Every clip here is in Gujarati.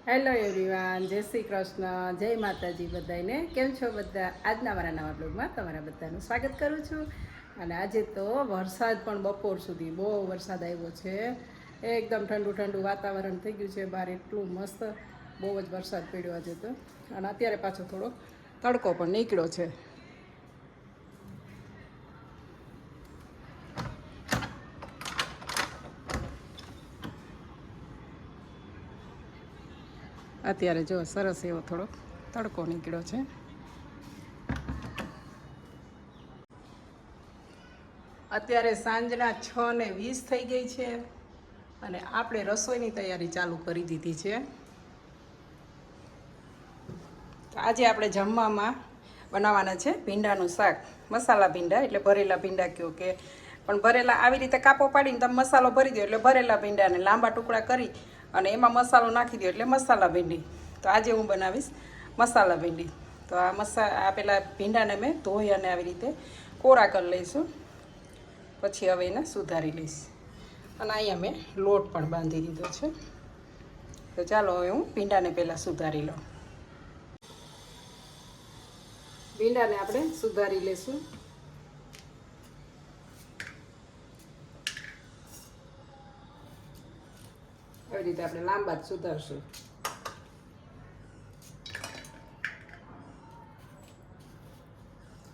હેલો એવરીવન, જય શ્રી કૃષ્ણ, જય માતાજી બધાને. કેમ છો બધા? આજના મારા નવા બ્લોગમાં તમારા બધાનું સ્વાગત કરું છું. અને આજે તો વરસાદ પણ બપોર સુધી બહુ વરસાદ આવ્યો છે. એકદમ ઠંડુ ઠંડુ વાતાવરણ થઈ ગયું છે. બહાર એટલું મસ્ત બહુ જ વરસાદ પડ્યો આજે તો. અને અત્યારે પાછો થોડો તડકો પણ નીકળ્યો છે. અત્યારે જો સરસ એવો થોડો તડકો નીકળ્યો છે. અત્યારે સાંજના 6:20 થઈ ગઈ છે અને આપણે રસોઈની તૈયારી ચાલુ કરી દીધી છે. તો આજે આપણે જમવામાં બનાવવાના છે ભીંડાનું શાક. મસાલા ભીંડા એટલે ભરેલા ભીંડા કહો કે, પણ ભરેલા આવી રીતે કાપો પાડીને તમે મસાલો ભરી દો એટલે ભરેલા ભીંડાને લાંબા ટુકડા કરી અને એમાં મસાલો નાખી દો એટલે મસાલા ભીંડી. તો આજે હું બનાવીશ મસાલા ભીંડી. તો આ પેલા ભીંડાને મેં ધોઈ અને આવી રીતે કોરા કરી લઈશું. પછી હવે એને સુધારી લઈશ. અને અહીંયા મેં લોટ પણ બાંધી દીધો છે. તો ચાલો હવે હું ભીંડાને પહેલાં સુધારી લઉં. ભીંડાને આપણે સુધારી લઈશું. આવી રીતે આપણે લાંબા જ સુધારશું.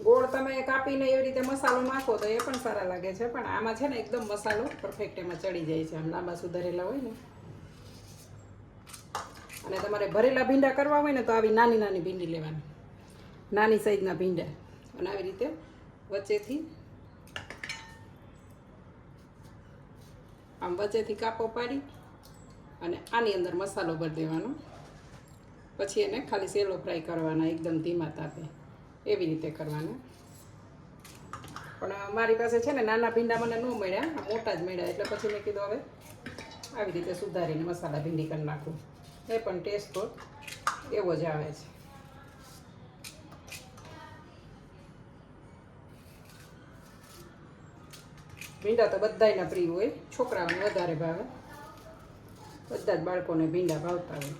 ગોળ તમે કાપીને એવી રીતે મસાલો નાખો તો એ પણ સારા લાગે છે, પણ આમાં છે ને એકદમ મસાલો પરફેક્ટ એમાં ચડી જાય છે. આમ લાંબા સુધારેલા હોય ને. અને તમારે ભરેલા ભીંડા કરવા હોય ને તો આવી નાની નાની ભીંડી લેવાની, નાની સાઈઝના ભીંડા. અને આવી રીતે વચ્ચેથી કાપો પાડી અને આની અંદર મસાલો ભરી દેવાનો. પછી એને ખાલી સેલો ફ્રાય કરવાના, એકદમ ધીમા તાપે. એવી રીતે કરવાના. પણ મારી પાસે છે ને નાના ભીંડા મને ન મળ્યા, મોટા જ મળ્યા. એટલે પછી મેં કીધું હવે આવી રીતે સુધારીને મસાલા ભીંડી કરી નાખું. એ પણ ટેસ્ટ તો એવો જ આવે છે. ભીંડા તો બધાયના પ્રિય હોય, છોકરાઓને વધારે ભાવે. બધા જ બાળકોને ભીંડા ભાવતા હોય.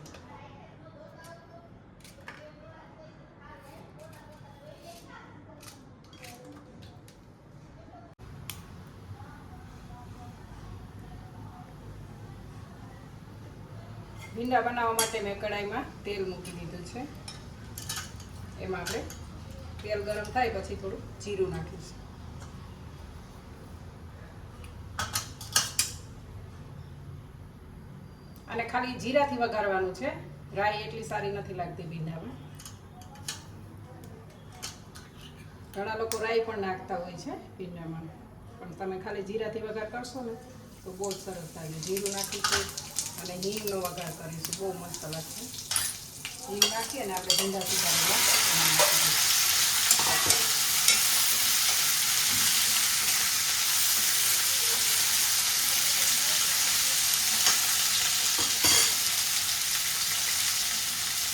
ભીંડા બનાવવા માટે મેં કઢાઈમાં તેલ મૂકી દીધું છે. એમાં આપણે તેલ ગરમ થાય પછી થોડું જીરું નાખીશું. અને ખાલી જીરાથી વઘારવાનું છે. રાઈ એટલી સારી નથી લાગતી ભીંડામાં. ઘણા લોકો રાઈ પણ નાખતા હોય છે ભીંડામાં, પણ તમે ખાલી જીરાથી વઘાર કરશો ને તો બહુ જ સરસ લાગે. જીરું નાખીશું અને હિંગનો વઘાર કરીશું, બહુ મસ્ત લાગશે. હિંગ નાખી અને આપણે ભીંડા સુધારેલા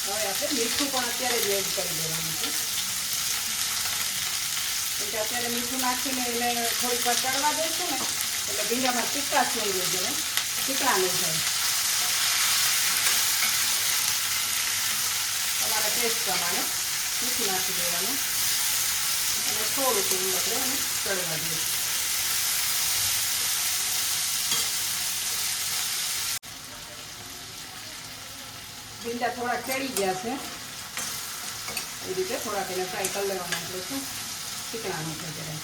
હવે આપણે મીઠું પણ અત્યારે જ એડ કરી દેવાનું છે. એટલે અત્યારે મીઠું નાખીને એને થોડીક વાર ચડવા દઈશું ને એટલે ભીંડામાં તીખાશ નહીં રહે, જોઈએ તીખા નહીં થાય. તમારા ટેસ્ટ પ્રમાણે મીઠું નાખી દેવાનું અને થોડું થોડું આપણે એને ચડવા દઈશું. ભીંડા થોડા ચડી ગયા છે. એ રીતે થોડાક એને ફ્રાય કરી લેવાના એટલે શું ચીકણાનું થઈ જાય.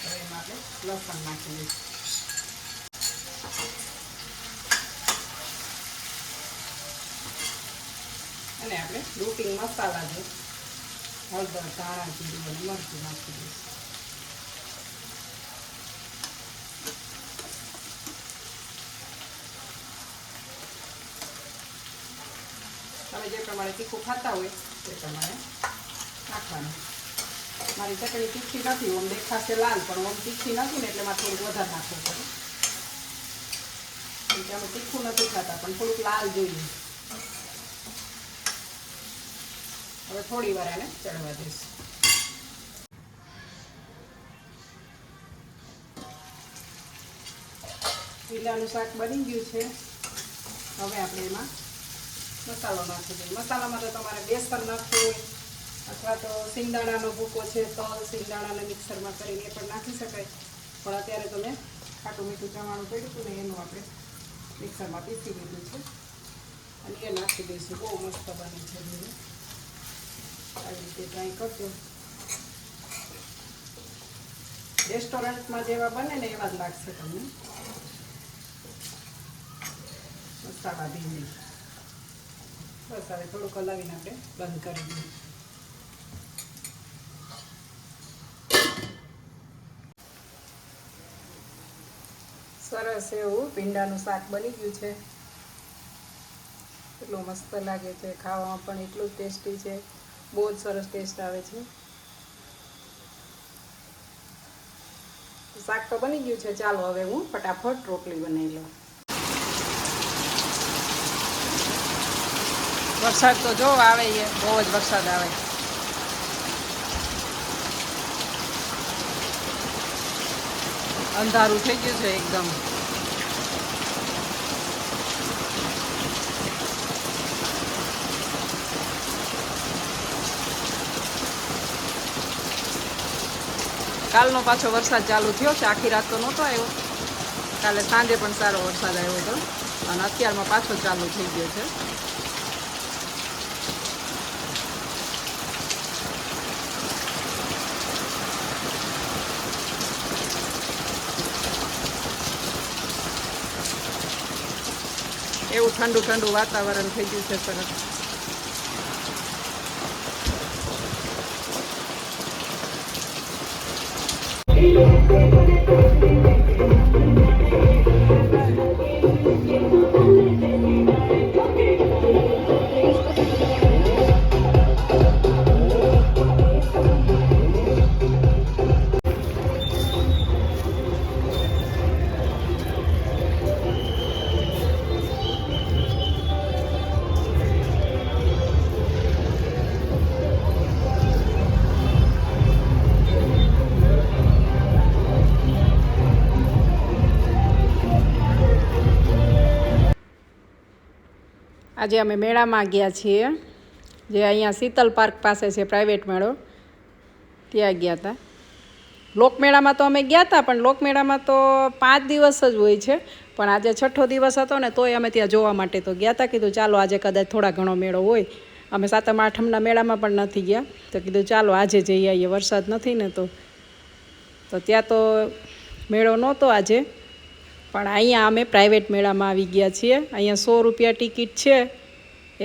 હવે એમાં આપણે લસણ નાખી દઈશું. અને આપણે રૂટિંગ મસાલા છે, હળદર, ધાણા જીરું અને મરચું નાખી દઈશું. તમે જે પ્રમાણે તીખું ખાતા હોય તે પ્રમાણે નાખવાનું. મારી ચટણી તીખી નથી, ઓમ દેખાશે લાલ, પણ ઓમ તીખી નથી ને એટલે મારે થોડુંક વધારે નાખવું પડે. કેમ કે અમે તીખું નથી ખાતા, પણ થોડુંક લાલ જોઈએ. હવે થોડી વાર એને ચડવા દઈશું. ભીંડાનું શાક બની ગયું છે. હવે આપણે એમાં મસાલો નાખી દઈએ. મસાલામાં તો તમારે બેસન નાખવું હોય અથવા તો સિંગદાણાનો ભૂકો છે, તલ સિંગદાણાને મિક્સરમાં કરીને એ પણ નાખી શકાય. પણ અત્યારે તમે ખાટું મીઠું ચવાણું પડ્યું હતું ને એનું આપણે મિક્સરમાં પીસી લીધું છે અને એ નાખી દઈશું. બહુ મસ્ત બને છે. આવી રીતે ટ્રાય કરજો. રેસ્ટોરન્ટમાં જેવા બને ને એવા જ લાગશે તમને. મસાલા ભીંડી બસ હવે થોડુંક હલાવીને આપણે બંધ કરી દઈએ. સરસ એવું ભીંડાનું શાક બની ગયું છે. એટલું મસ્ત લાગે છે, ખાવામાં પણ એટલું જ ટેસ્ટી છે. બહુ જ સરસ ટેસ્ટ આવે છે. શાક તો બની ગયું છે. ચાલો હવે હું ફટાફટ રોટલી બનાવી લઉં. વરસાદ તો જો આવે છે, બહુ જ વરસાદ આવે. અંધારું થઈ ગયું છે એકદમ. કાલનો પાછો વરસાદ ચાલુ થયો છે. આખી રાત તો નહોતો આવ્યો. કાલે સાંજે પણ સારો વરસાદ આવ્યો હતો અને અત્યારમાં પાછો ચાલુ થઈ ગયો છે. એવું ઠંડુ ઠંડુ વાતાવરણ થઈ ગયું છે સરસ. આજે અમે મેળામાં ગયા છીએ, જે અહીંયા શીતલ પાર્ક પાસે છે પ્રાઇવેટ મેળો, ત્યાં ગયા હતા. લોકમેળામાં તો અમે ગયા હતા, પણ લોકમેળામાં તો 5 દિવસ જ હોય છે. પણ આજે 6ઠ્ઠો દિવસ હતો ને તોય અમે ત્યાં જોવા માટે તો ગયા હતા. કીધું ચાલો આજે કદાચ થોડા ઘણો મેળો હોય. અમે 7મ 8મના મેળામાં પણ નથી ગયા, તો કીધું ચાલો આજે જઈ આવીએ. વરસાદ નથી ને તો ત્યાં તો મેળો નહોતો આજે, પણ અહીંયા અમે પ્રાઇવેટ મેળામાં આવી ગયા છીએ. અહીંયા 100 રૂપિયા ટિકિટ છે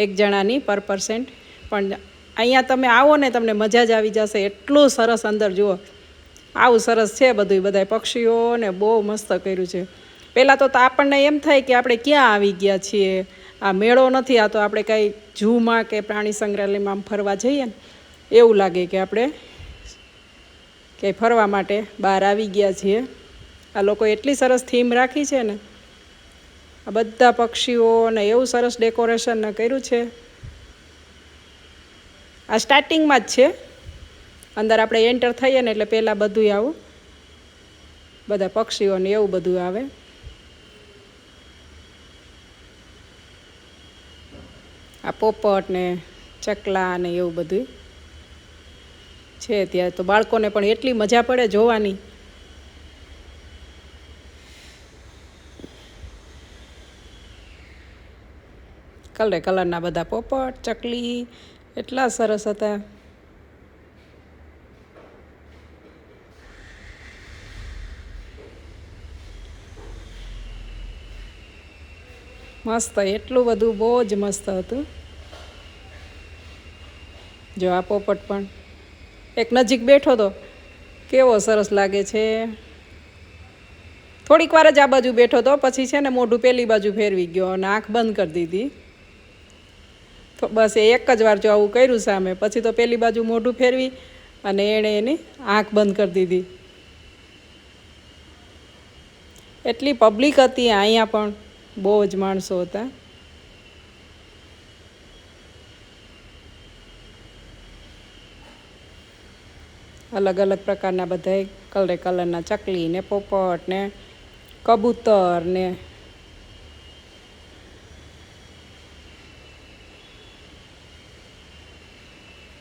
એક જણાની પર પર્સન્ટ. પણ અહીંયા તમે આવો ને તમને મજા જ આવી જશે. એટલું સરસ અંદર જુઓ, આવું સરસ છે બધું. બધા પક્ષીઓને બહુ મસ્ત કર્યું છે. પહેલાં તો આપણને એમ થાય કે આપણે ક્યાં આવી ગયા છીએ, આ મેળો નથી, આ તો આપણે કાંઈ ઝૂમાં કે પ્રાણી સંગ્રહાલયમાં આમ ફરવા જઈએ ને એવું લાગે કે આપણે ક્યાંય ફરવા માટે બહાર આવી ગયા છીએ. આ લોકો એટલી સરસ થીમ રાખી છે ને, આ બધા પક્ષીઓને એવું સરસ ડેકોરેશન કર્યું છે. આ સ્ટાર્ટિંગમાં જ છે. અંદર આપણે એન્ટર થઈએ ને એટલે પહેલાં બધું આવું બધા પક્ષીઓને એવું બધું આવે. આ પોપટ ને ચકલા ને એવું બધું છે ત્યાં. તો બાળકોને પણ એટલી મજા પડે જોવાની. કલરે કલરના બધા પોપટ ચકલી એટલા સરસ હતા. મસ્ત, એટલું બધું બહુ જ મસ્ત હતું. જો આ પોપટ પણ એક નજીક બેઠો તો કેવો સરસ લાગે છે. થોડીક વાર જ આ બાજુ બેઠો તો, પછી છે ને મોઢું પેલી બાજુ ફેરવી ગયો અને આંખ બંધ કરી દીધી. તો બસ એક જ વાર જો આવું કર્યું સામે, પછી તો પેલી બાજુ મોઢું ફેરવી અને એણે એની આંખ બંધ કરી દીધી. એટલી પબ્લિક હતી અહીંયા, પણ બહુ જ માણસો હતા. અલગ અલગ પ્રકારના બધા કલરે કલરના ચકલી ને પોપટ ને કબૂતર ને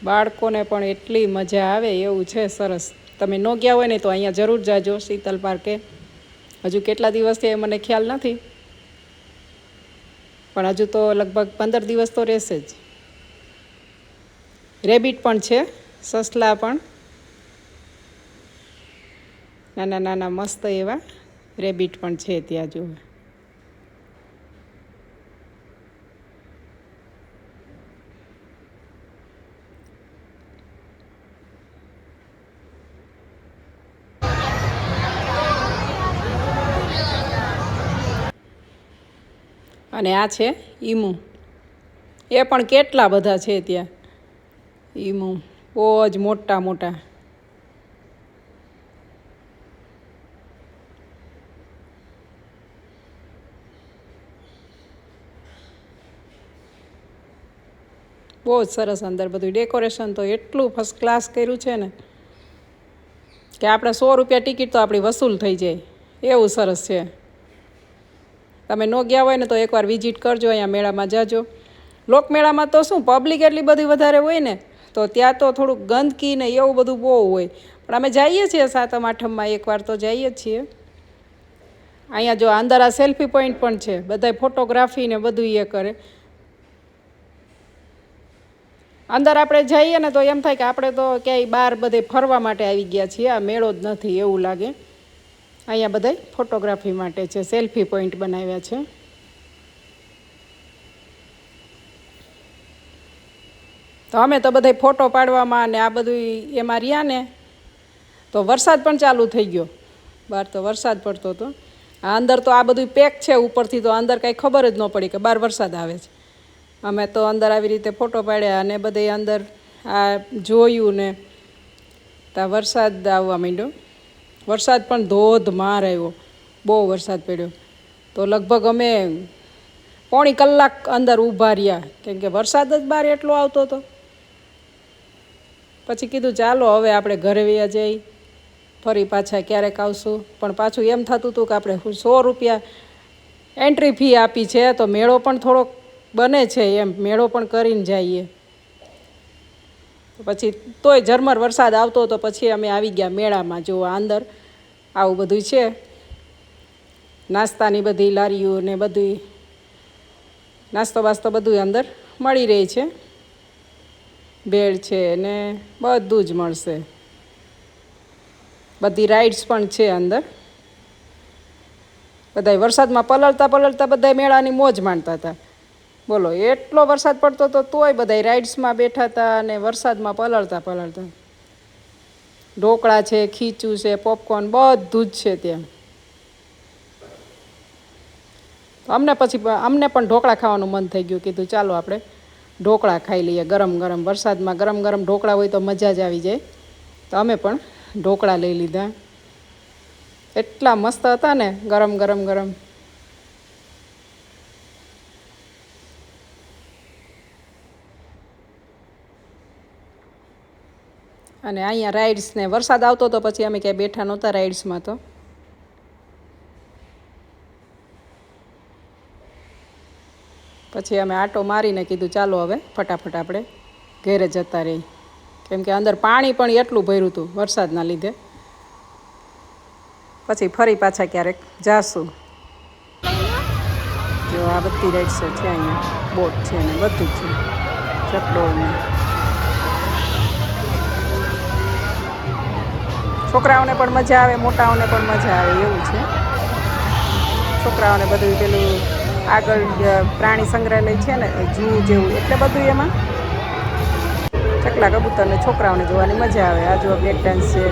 બાળકોને પણ એટલી મજા આવે એવું છે. સરસ. તમે ન ગયા હોય ને તો અહીંયા જરૂર જાજો શીતલ પાર્કે. હજુ કેટલા દિવસથી મને ખ્યાલ નથી, પણ હજુ તો લગભગ 15 દિવસ તો રહેશે જ. રેબિટ પણ છે, સસલા પણ, નાના નાના મસ્ત એવા રેબિટ પણ છે ત્યાં જુઓ. અને આ છે ઈમુ. એ પણ કેટલા બધા છે ત્યાં. ઈમુ બહુ જ મોટા મોટા. બહુ જ સરસ અંદર બધું ડેકોરેશન તો એટલું ફર્સ્ટ ક્લાસ કર્યું છે ને કે આપણે 100 રૂપિયા ટિકિટ તો આપણી વસૂલ થઈ જાય એવું સરસ છે. તમે ન ગયા હોય ને તો એકવાર વિઝિટ કરજો, અહીંયા મેળામાં જાજો. લોકમેળામાં તો શું પબ્લિક એટલી બધી વધારે હોય ને તો ત્યાં તો થોડુંક ગંદકી ને એવું બધું બહુ હોય, પણ અમે જઈએ છીએ 7મ 8મમાં એકવાર તો જઈએ જ છીએ. અહીંયા જો અંદર આ સેલ્ફી પોઈન્ટ પણ છે, બધાય ફોટોગ્રાફી ને બધું એ કરે. અંદર આપણે જઈએ ને તો એમ થાય કે આપણે તો ક્યાંય બહાર બધે ફરવા માટે આવી ગયા છીએ, આ મેળો જ નથી એવું લાગે. અહીંયા બધાય ફોટોગ્રાફી માટે છે, સેલ્ફી પોઈન્ટ બનાવ્યા છે. તો અમે તો બધાય ફોટો પાડવામાં ને આ બધું એમાં રહ્યા ને તો વરસાદ પણ ચાલુ થઈ ગયો. બહાર તો વરસાદ પડતો હતો. અંદર તો આ બધું પેક છે ઉપરથી, તો અંદર કાંઈ ખબર જ ન પડી કે બહાર વરસાદ આવે છે. અમે તો અંદર આવી રીતે ફોટો પાડ્યા અને બધે અંદર આ જોયું ને ત્યાં વરસાદ આવવા માંડ્યો. વરસાદ પણ ધોધમાર આવ્યો, બહુ વરસાદ પડ્યો. તો લગભગ અમે પોણી કલાક અંદર ઊભા રહ્યા, કેમ કે વરસાદ જ બહાર એટલો આવતો હતો. પછી કીધું ચાલો હવે આપણે ઘરે વયા જઈ, ફરી પાછા ક્યારેક આવશું. પણ પાછું એમ થતું હતું કે આપણે 100 રૂપિયા એન્ટ્રી ફી આપી છે તો મેળો પણ થોડોક બને છે એમ, મેળો પણ કરીને જઈએ. પછી તોય ઝરમર વરસાદ આવતો હતો, પછી અમે આવી ગયા મેળામાં. જો અંદર આવું બધું છે, નાસ્તાની બધી લારીઓ ને બધું નાસ્તો બાસ્તો બધું અંદર મળી રહે છે. ભેળ છે ને બધું જ મળશે. બધી રાઇડ્સ પણ છે અંદર. બધાય વરસાદમાં પલળતા બધા મેળાની મોજ માણતા હતા. બોલો, એટલો વરસાદ પડતો હતો તોય બધાય રાઇડ્સમાં બેઠા હતા અને વરસાદમાં પલળતા. ઢોકળા છે, ખીચું છે, પોપકોર્ન બધું જ છે ત્યાં. અમને પણ ઢોકળા ખાવાનું મન થઈ ગયું. કીધું ચાલો આપણે ઢોકળા ખાઈ લઈએ ગરમ ગરમ. વરસાદમાં ગરમ ગરમ ઢોકળા હોય તો મજા જ આવી જાય. તો અમે પણ ઢોકળા લઈ લીધા. એટલા મસ્ત હતા ને, ગરમ. અને અહીંયા રાઇડ્સ ને વરસાદ આવતો હતો પછી અમે ક્યાંય બેઠા નહોતા રાઇડ્સમાં. તો પછી અમે આટો મારીને કીધું ચાલો હવે ફટાફટ આપણે ઘરે જતા રહી, કેમ કે અંદર પાણી પણ એટલું ભર્યું હતું વરસાદના લીધે. પછી ફરી પાછા ક્યારેક જાશું. જો આ બધી રાઇડ્સો છે અહીંયા, બોટ છે ને બધું જ છે, ચકડોળ ને. છોકરાઓને પણ મજા આવે, મોટાઓને પણ મજા આવે એવું છે. છોકરાઓને બધું પેલું આગળ પ્રાણી સંગ્રહાલય છે ને, ઝૂ જેવું, એટલે બધું એમાં ચકલા કબૂતરને છોકરાઓને જોવાની મજા આવે. આ જો બ્રેક ડાન્સ છે,